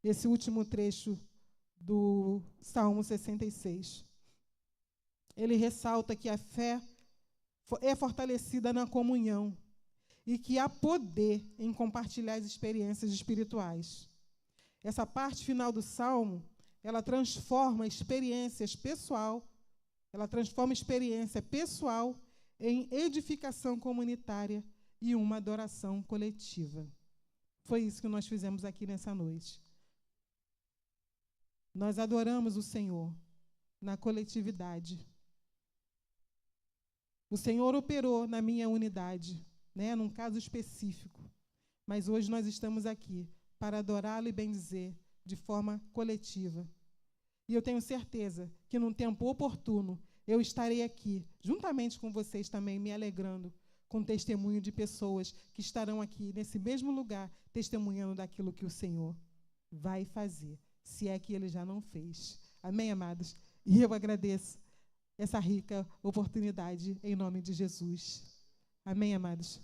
esse último trecho do Salmo 66. Ele ressalta que a fé é fortalecida na comunhão e que há poder em compartilhar as experiências espirituais. Essa parte final do Salmo, ela transforma experiência pessoal em edificação comunitária e uma adoração coletiva. Foi isso que nós fizemos aqui nessa noite. Nós adoramos o Senhor na coletividade. O Senhor operou na minha unidade, num caso específico. Mas hoje nós estamos aqui para adorá-lo e bendizer de forma coletiva. E eu tenho certeza que, num tempo oportuno, eu estarei aqui, juntamente com vocês também, me alegrando com o testemunho de pessoas que estarão aqui, nesse mesmo lugar, testemunhando daquilo que o Senhor vai fazer, se é que Ele já não fez. Amém, amados? E eu agradeço essa rica oportunidade, em nome de Jesus. Amém, amados?